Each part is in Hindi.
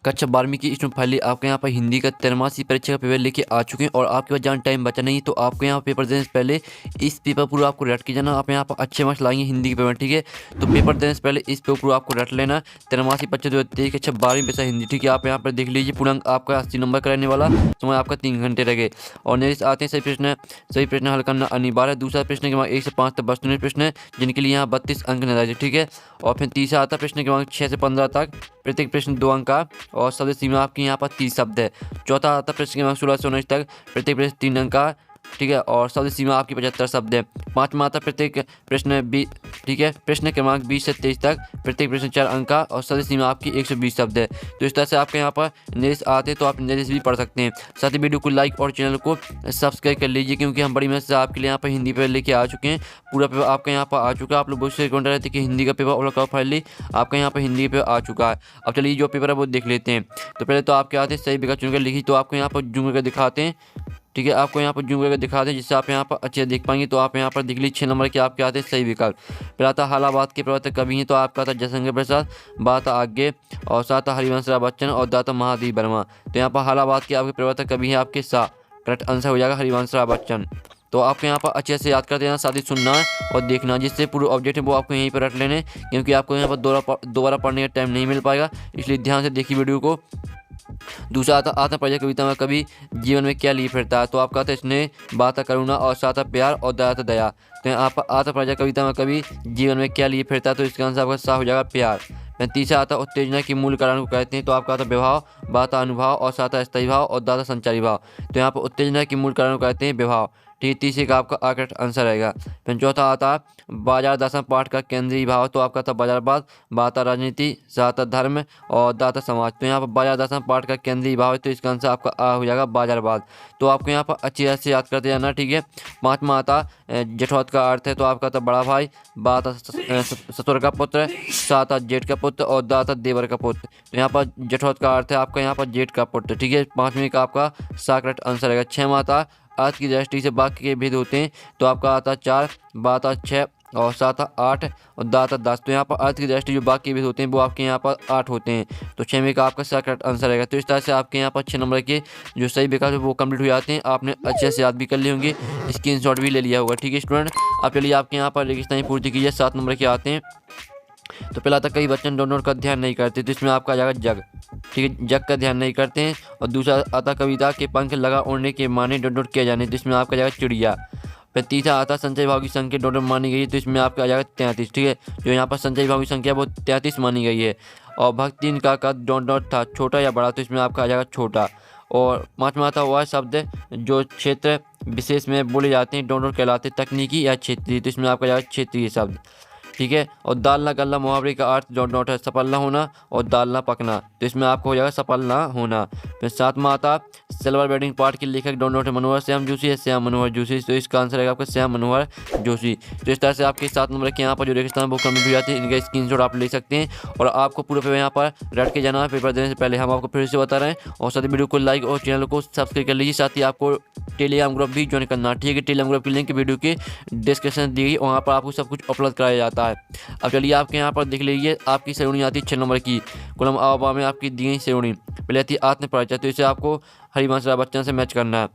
कक्षा 12वीं की इसमें फाइनली आपके यहाँ पर हिंदी का त्रैमासिक परीक्षा का पेपर लेके आ चुके हैं और आपके पास जहाँ टाइम बचा नहीं, तो आपको यहाँ पेपर देने से पहले इस पेपर पूरा आपको रट के जाना। आप यहाँ पर अच्छे मार्क्स लाएंगे हिंदी के पेपर, ठीक है। तो पेपर देने से पहले इस पेपर पूरा आपको रट लेना। त्रैमासिक परीक्षा 2023 कक्षा 12वीं विषय हिंदी, ठीक है। आप यहाँ पर देख लीजिए, पूर्णांक आपका 80 नंबर का रहने वाला, समय आपका 3 घंटे रहे। और नेक्स्ट आते हैं सही प्रश्न हल करना अनिवार्य है। दूसरा प्रश्न के बाद 1 से 5 तक वस्तुनिष्ठ प्रश्न है, जिनके लिए यहाँ 32 अंक निर्धारित, ठीक है। और फिर तीसरा आता है प्रश्न के बाद 6 से 15 तक, प्रत्येक प्रश्न 2 अंक का, और शब्द सीमा आपकी यहाँ पर 30 शब्द है। चौथा आता है प्रश्न क्रमांक 16 से 19 तक, प्रत्येक प्रश्न 3 अंक का, ठीक है। और शब्द सीमा आपकी 75 शब्द है। पाँचवा आता है प्रत्येक प्रश्न ठीक है, प्रश्न क्रमांक 20 से 23 तक, प्रत्येक प्रश्न 4 अंक का, और शब्द सीमा आपकी 120 शब्द है। तो इस तरह से आपके यहाँ पर निर्देश आते हैं, तो आप निर्देश भी पढ़ सकते हैं। साथ ही वीडियो को लाइक और चैनल को सब्सक्राइब कर लीजिए, क्योंकि हम बड़ी मेहनत से आपके लिए यहाँ पर हिंदी पेपर लेके आ चुके हैं। पूरा पेपर आपके यहाँ पर आ चुका है। आप लोग बहुत से रिकमेंड रहते हैं कि हिंदी का पेपर और का फाइनली आपका यहाँ पर हिंदी पेपर आ चुका है। अब चलिए जो पेपर है वो देख लेते हैं। तो पहले तो आपके आते हैं सही विकल्प चुनकर लिखी, तो आपको यहाँ पर जूम करके दिखाते हैं, ठीक है। आपको यहाँ पर जूम करके दिखा दें, जिससे आप यहाँ पर अच्छे देख पाएंगे। तो आप यहाँ पर देख लीजिए 6 नंबर के आपके आते हैं सही विकल्प। फिर आता हालाबाद के प्रवर्तक कवि हैं, तो आपका आता जयशंकर प्रसाद, बात आगे, और साथ हरिवंश राय बच्चन और दाता महादेव वर्मा। तो यहाँ पर हालाबाद के आपके प्रवर्तक कवि हैं आपके सा, करेक्ट आंसर हो जाएगा हरिवंश राय बच्चन। तो आपको यहाँ पर अच्छे से याद करते हैं, साथ ही सुनना और देखना, जिससे पूरे ऑब्जेक्ट है वो आपको यहीं पर रट लेने, क्योंकि आपको यहाँ पर दोबारा पढ़ने का टाइम नहीं मिल पाएगा, इसलिए ध्यान से देखिए वीडियो को। दूसरा आता आत्मपरिचय कविता में कवि जीवन में क्या लिए फिरता है, तो आपका आता स्नेह, बात करुणा, और साथ प्यार, और दया। तो आप आत्मपरिचय कविता में कवि जीवन में क्या लिए फिरता है, तो इसका आंसर आपका सा हो जाएगा प्यार। तीसरा आता उत्तेजना के मूल कारण को कहते हैं, तो आपका आता विभाव, बात अनुभाव, और साथ स्थायी भाव, और दाता संचारी भाव। तो यहाँ पर उत्तेजना के मूल कारण को कहते हैं विभाव, ठीक। तीसरे का आपका करेक्ट आंसर रहेगा। फिर चौथा आता बाजार दर्शन पाठ का केंद्रीय भाव, तो आपका था बाजारवाद, बाता राजनीति, साता धर्म, और दाता समाज। तो यहाँ पर बाजार दर्शन पाठ का केंद्रीय भाव है, तो इसका आंसर आपका आ हो जाएगा बाजारवाद। तो आपको यहाँ पर अच्छी तरह से याद करते जाना, ठीक है। पाँचवा आता जेठौत का अर्थ है, तो आपका था बड़ा भाई, बाता ससुर का पुत्र, साता जेठ का पुत्र, और दाता देवर का पुत्र। तो यहाँ पर जेठौत का अर्थ है आपका यहाँ पर जेठ का पुत्र, ठीक है। पाँचवीं का आपका सा करेक्ट आंसर रहेगा। छठवां आता अर्थ की दृष्टि से वाक्य के भेद होते हैं, तो आपका आता 4, बाता 6, और सात 8, और दाता 10। तो यहाँ पर अर्थ की दृष्टि जो वाक्य के भेद होते हैं वो आपके यहाँ पर 8 होते हैं। तो 6वें का आपका सा करेक्ट आंसर रहेगा। तो इस तरह से आपके यहाँ पर 6 नंबर के जो सही विकल्प है वो कंप्लीट हो जाते हैं। आपने अच्छे से याद भी कर लिए होंगे, स्क्रीनशॉट भी ले लिया होगा, ठीक है स्टूडेंट। अब चलिए आपके यहाँ पर रेगिस्तानी पूर्ति कीजिए। 7 नंबर के आते हैं। तो पहला था कई बच्चन डोनट का ध्यान नहीं करते, तो इसमें आपका आ जाएगा जग, ठीक है, जग का ध्यान नहीं करते हैं। और दूसरा आता कविता के पंख लगा उड़ने के माने डोनट किया जाने, तो इसमें आपका जाएगा चिड़िया। फिर तीसरा आता संचय भाव की संख्या डोनट मानी गई है, तो इसमें आपका आ जाएगा 33, ठीक है। जो यहाँ पर संचय भाव की संख्या वो 33 मानी गई है। और भक्ति का कद डोनट था छोटा या बड़ा, तो इसमें आपका आ जाएगा छोटा। और पाँचवा आता वह शब्द जो क्षेत्र विशेष में बोले जाते हैं डोनट कहलाते तकनीकी या क्षेत्रीय, तो इसमें आपका जाएगा क्षेत्रीय शब्द, ठीक है। और दाल ना गलना मुहावरे का अर्थ डॉट है सफल ना होना, और दाल ना पकना, तो इसमें आपको हो जाएगा सफल ना होना। फिर 7वां आता सिल्वर वेडिंग पार्ट के लेखक डॉट है मनोहर श्याम जोशी है, श्याम मनोहर जोशी, तो इसका आंसर रहेगा आपका श्याम मनोहर जोशी। तो इस तरह से आपके 7 नंबर के यहाँ पर जो रेगिस्तान वो कंप्लीट हो जाती है, इनका स्क्रीनशॉट आप ले सकते हैं। और आपको पूरा पेपर यहाँ पर रट के जाना है। पेपर देने से पहले हम आपको फिर से बता रहे हैं, और साथ ही वीडियो को लाइक और चैनल को सब्सक्राइब कर लीजिए। साथ ही आपको टेलीग्राम ग्रुप भी ज्वाइन करना, ठीक है। टेलीग्राम ग्रुप की लिंक वीडियो के डिस्क्रिप्शन दी गई, वहाँ पर आपको सब कुछ उपलब्ध कराया जाता है। अब चलिए आपके यहाँ पर देख लीजिए, आपकी श्रेणी आती है 6 नंबर की, कॉलम आ में आपकी दी गई श्रेणी। पहले आती है आत्मपरिचय, तो इसे आपको हरिवंश राय बच्चन से मैच करना है।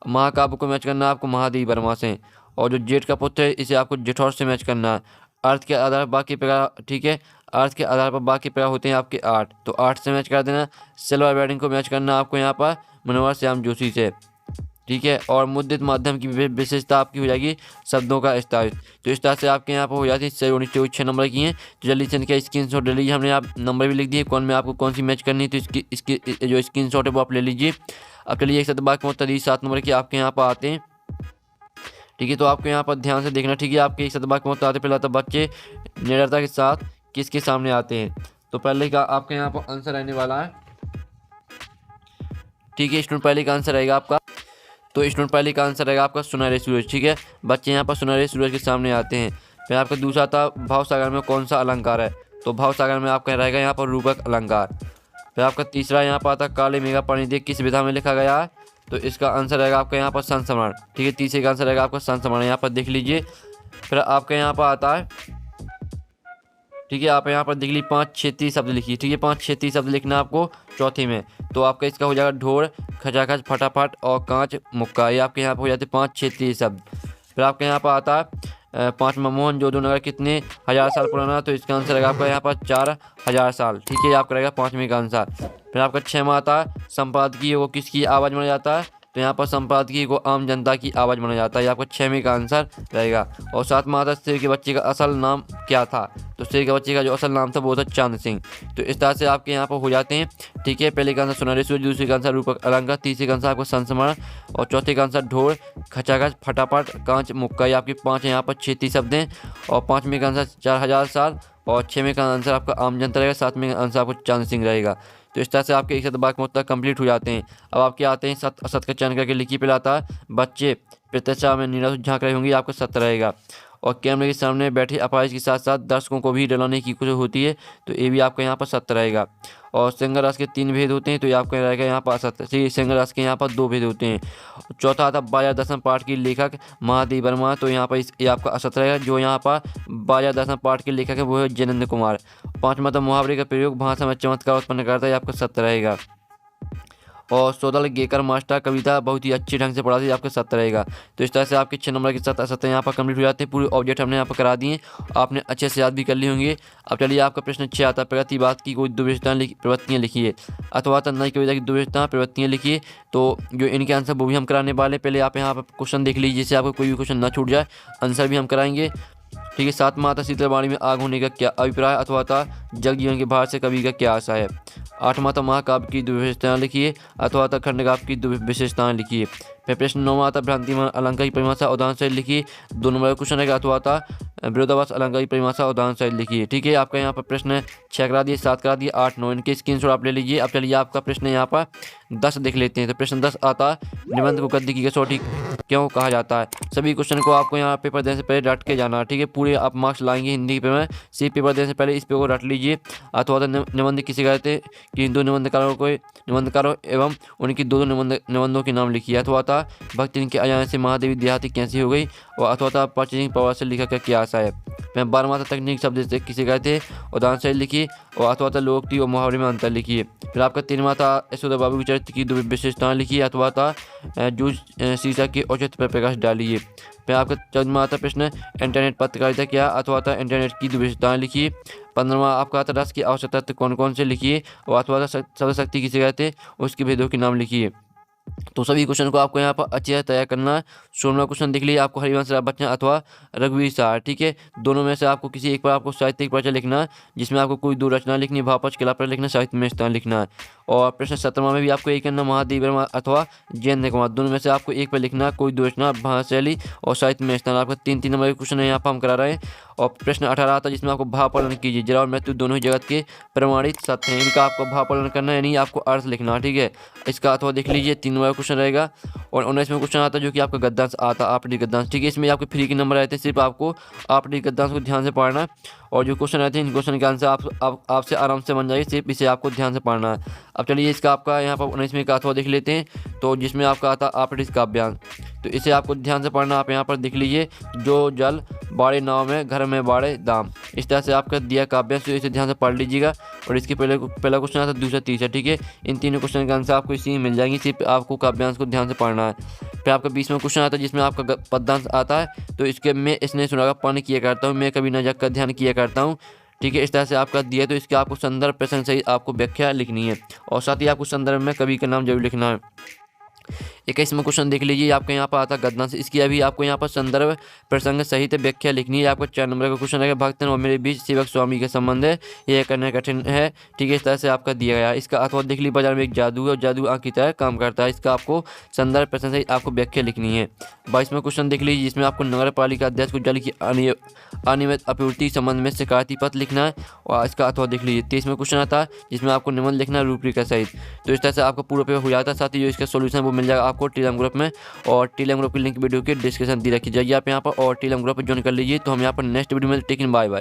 महाकाव्य को मैच करना है आपको महादेव वर्मा से। और जो जेठ का पुत्र है इसे आपको जेठौर से मैच करना है। अर्थ के आधार पर बाकी प्रकार, ठीक है, अर्थ के आधार पर बाकी प्रकार होते हैं आपके 8, तो 8 से मैच कर देना। सिल्वर वेडिंग को मैच करना आपको यहाँ पर मनोहर श्याम जोशी से, ठीक है। और मुद्रित माध्यम की विशेषता आपकी हो जाएगी शब्दों का स्थायित्व। तो इस तरह से आपके यहाँ पर हो जाती है श्रेणी 6 नंबर की हैं। तो जल्दी से इनका स्क्रीनशॉट ले लीजिए। हमने आप नंबर भी लिख दिए कौन में आपको कौन सी मैच करनी है, तो इसकी जो स्क्रीनशॉट है वो आप ले लीजिए। अब चलिए एक शतभाग में उत्तर 7 नंबर के आपके यहाँ पर आते हैं, ठीक है। तो आपको यहाँ पर ध्यान से देखना, ठीक है। आपके एक शतभाग में उत्तर आते पहले आता बच्चे निडरता के साथ किसके सामने आते हैं, तो पहले का आपके यहाँ पर आंसर रहने वाला है, ठीक है स्टूडेंट। पहले का आंसर रहेगा आपका, तो स्टूडेंट पहले का आंसर रहेगा आपका सुनहरे सूरज, ठीक है। बच्चे यहाँ पर सुनहरे सूरज के सामने आते हैं। फिर आपका दूसरा था भाव सागर में कौन सा अलंकार है, तो भाव सागर में आपका रहेगा यहाँ पर रूपक अलंकार। फिर आपका तीसरा यहाँ पर आता काले मेघा परिनिधि किस विधा में लिखा गया है, तो इसका आंसर रहेगा आपका यहाँ पर संस्मरण, ठीक है। तीसरे का आंसर रहेगा आपका संस्मरण, यहाँ पर देख लीजिए। फिर आपके यहाँ पर आता है, ठीक है, आप यहाँ पर देख लीजिए 5 क्षेत्रीय शब्द लिखिए, ठीक है। 5 क्षेत्रीय शब्द लिखना आपको, चौथी में। तो आपका इसका हो जाएगा ढोर, खचाखच, फटाफट और कांच, मुक्का। ये आपके यहाँ पर हो जाते 5 क्षेत्रीय शब्द। फिर आपके यहाँ पर आता है 5वां मोहनजोदड़ो नगर कितने हज़ार साल पुराना, तो इसका आंसर रहेगा आपका यहाँ पर 4000 साल। ठीक है, ये आपका रहेगा 5वें का आंसर। फिर आपका 6वां आता है संपादकीय को किसकी आवाज़ माना जाता है, तो यहाँ पर संपादकीय को आम जनता की आवाज़ माना जाता है। ये आपका 6वें का आंसर रहेगा। और 7वां आता है शेर के बच्चे का असल नाम क्या था, तो शेर के बच्चे का जो असल नाम था वो था चांद सिंह। तो इस तरह से आपके यहाँ पर हो जाते हैं। ठीक है, पहले का आंसर सुनहरे सूरज, दूसरे का आंसर रूपक अलंकार, तीसरे का आंसर आपका संस्मरण और चौथे का आंसर ढोल, खचाखच, फटाफट, कांच, मुक्का। ये आपके 5 यहाँ पर क्षेत्रीय शब्द हैं। और 5वें का आंसर 4000 साल और 6वें का आंसर आपका आम जनता रहेगा, 7वें का आंसर आपको चांद सिंह रहेगा। तो इस तरह से आपके 1 बाक मुद्दा कंप्लीट हो जाते हैं। अब आपके आते हैं सत्य असत का चयन करके लिखिए। पहले आता है बच्चे प्रत्यक्षा में नीरव झांक रहे होंगे, आपका सत्य रहेगा। और कैमरे के सामने बैठे अपाहिज के साथ साथ दर्शकों को भी डराने की कोशिश होती है, तो ये भी आपका यहाँ पर सत्य रहेगा। और सिंगल रस के 3 भेद होते हैं, तो ये आपका रहेगा यहाँ पर असत्य। सिंगल रस के यहाँ पर 2 भेद होते हैं। चौथा आता 12 दशम पाठ की लेखक महादेव वर्मा, तो यहाँ पर ये आपका असत्य रहेगा। जो यहाँ पर 12 दशम पाठ के लेखक है वो है जैनेन्द्र कुमार। 5वां मुहावरे का प्रयोग भाषा में चमत्कार उत्पन्न करता है, ये आपका सत्य रहेगा। और सौदल गेकर मास्टर कविता बहुत ही अच्छी ढंग से पढ़ाती है, आपके सत्य रहेगा। तो इस तरह से आपके 6 नंबर के साथ असत्य यहाँ पर कंप्लीट हो जाते हैं। पूरे ऑब्जेक्ट हमने यहाँ पर करा दिए, आपने अच्छे से याद भी कर लिए होंगे। अब चलिए आपका प्रश्न 6 आता है प्रगतिवाद की कोई 2 प्रवृत्तियाँ लिखिए, अथवा नई कविता की 2 प्रवृत्तियाँ लिखिए। तो जो इनके आंसर वो भी हम कराने वाले, पहले आप यहाँ पर क्वेश्चन देख लीजिए जिससे आपको कोई भी क्वेश्चन ना छूट जाए, आंसर भी हम कराएंगे। ठीक है, 7वां आता शीतलवाणी में आग होने का क्या अभिप्राय, अथवा था जग जीवन के भार से कवि का क्या आशा है। 8वां था महाकाव्य की 2 विशेषताएं लिखिए, अथवा था खंडकाव्य की 2 विशेषताएं लिखिए। फिर प्रश्न 9वां आता भ्रांतिमान अलंकार की परिभाषा उदाहरण सहित लिखिए। 2 नंबर का क्वेश्चन रहेगा, अथवा था विरोधाभास अलंकार की परिभाषा उदाहरण सहित लिखिए। ठीक है, आपका यहाँ पर प्रश्न 6 करा दिए, 7 करा दिए, 8, 9 इनके स्क्रीनशॉट आप ले लीजिए। अब चलिए आपका प्रश्न यहाँ पर 10 देख लेते हैं। तो प्रश्न 10 आता निबंध को गद्य की कसौटी क्यों कहा जाता है। सभी क्वेश्चन को आपको यहाँ पेपर देने से पहले रट के जाना। ठीक है, पूरे आप मार्क्स लाएंगे हिंदी के पेपर में, सिर्फ पेपर देने से पहले इस पेपर को रट लीजिए। अथवा तो निबंध किसे कहते हैं कि हिंदू निबंधकारों एवं उनकी 2 निबंधों के नाम लिखिए। अथवा था भक्ति के अजाने से महादेवी देहाती कैसी हो गई, और अथवा था प्राचीन प्रवास से लिखा क्या आशा है। मैं 12वां था तकनीक शब्द से किसे कहते हैं, उदाहरण सहित लिखिए। और अथवा था लोकोक्ति और मुहावरे में अंतर लिखिए। फिर आपका 13वां था यशोदा बाबू के चरित्र की 2 विशेषताएं लिखिए। अथवा था जूझ शीशा के औचित्य पर प्रकाश डालिए। फिर आपका 14वां आता प्रश्न इंटरनेट पत्रकारिता क्या, अथवा था इंटरनेट की 2 विशेषताएं लिखिए। 15वां आपका आता रस की आवश्यक तत्व कौन कौन से लिखिए। और अथवा था शब्द शक्ति किसे कहते हैं, उसके भेदों के नाम लिखिए। तो सभी क्वेश्चन को आपको यहाँ पर अच्छे से तैयार करना है। 16वां क्वेश्चन देख लीजिए, आपको हरिवंश राय बच्चन अथवा रघुवीर साहर। ठीक है, दोनों में से आपको किसी एक पर आपको साहित्यिक परिचय लिखना है, जिसमें आपको कोई 2 रचना लिखनी है, भावपक्ष के पर लिखना, साहित्य में स्थान लिखना है। और प्रश्न 17वां में भी आपको एक करना महादेव वर्मा अथवा जैनेन्द्र कुमार, दोनों में से आपको एक पर लिखना है, कोई 2 रचना, भाषा शैली और साहित्य में स्थान। आपका 3 नंबर के क्वेश्चन है यहाँ पर हम करा रहे हैं। और प्रश्न 18 आता है जिसमें आपको भाव पालन कीजिए, जरा और मृत्यु दोनों ही जगत के प्रमाणित सत्य हैं, इनका आपको भाव पालन करना है, यानी आपको अर्थ लिखना है। ठीक है, इसका अथवा देख लीजिए, 3 नंबर क्वेश्चन रहेगा। और 19वां क्वेश्चन आता है जो कि आपका गद्यांश आता है, आपडी गद्यांश। ठीक है, इसमें आपके फ्री के नंबर रहते हैं, सिर्फ आपको आपडी गद्यांश को ध्यान से पढ़ना है। और जो क्वेश्चन रहते हैं इन क्वेश्चन के आंसर आपसे आराम से बन जाएगी, सिर्फ इसे आपको ध्यान से पढ़ना है। अब चलिए इसका आपका यहाँ पर 19वें का अथवा देख लेते हैं, तो जिसमें आपका आता है आपडी काव्यांश, तो इसे आपको ध्यान से पढ़ना। आप यहाँ पर देख लीजिए, जो जल बाड़े नाव में घर में बाड़े दाम, इस तरह से आपका दिया काव्यांश, तो इसे ध्यान से पढ़ लीजिएगा। और इसके पहला क्वेश्चन आता है, दूसरा, तीसरा। ठीक है, इन तीनों क्वेश्चन का आंसर आपको इसी में मिल जाएंगे, सिर्फ आपको काव्यांश को ध्यान से पढ़ना है। फिर आपका 20वां क्वेश्चन आता है जिसमें आपका पद्यांश आता है, तो इसके मैं इसने सुना पानी किया करता हूँ, मैं कभी न जग का ध्यान किया करता हूँ। ठीक है, इस तरह से आपका दिया, तो इसके आपको संदर्भ प्रसंग सहित आपको व्याख्या लिखनी है, और साथ ही आपको संदर्भ में कवि का नाम जरूर लिखना है। 21वां क्वेश्चन देख लीजिए, आपके यहाँ पर आता गद्यांश, इसकी अभी आपको यहाँ पर संदर्भ प्रसंग सहित व्याख्या लिखनी है। आपको 4 नंबर का क्वेश्चन रहेगा, भक्तन और मेरे बीच सेवक स्वामी का संबंध है, यह करना कठिन है। ठीक है, इस तरह से आपका दिया गया है। इसका अथवा देख लीजिए, बाजार में एक जादू है और जादू आँख की तरह काम करता है, इसका आपको संदर्भ प्रसंग सहित आपको व्याख्या लिखनी है। 22वां क्वेश्चन देख लीजिए, जिसमें आपको नगर पालिका अध्यक्ष को जल की अनियमित आपूर्ति संबंध में शिकायती पत्र लिखना है, और इसका अथवा देख लीजिए। 23वां क्वेश्चन आता है जिसमें आपको निबंध लिखना है रूपरेखा सहित। तो इस तरह से आपका पूरा पेपर हो जाता है। साथ ही जो इसका सोल्यूशन वो मिल जाएगा आपको टेलीग्राम ग्रुप में, और टेलीग्राम ग्रुप की लिंक वीडियो के डिस्क्रिप्शन दी रखी जाएगी, आप यहाँ पर और टेलीग्राम ग्रुप पर ज्वाइन कर लीजिए। तो हम यहाँ पर नेक्स्ट वीडियो में टेकिन बाय बाय।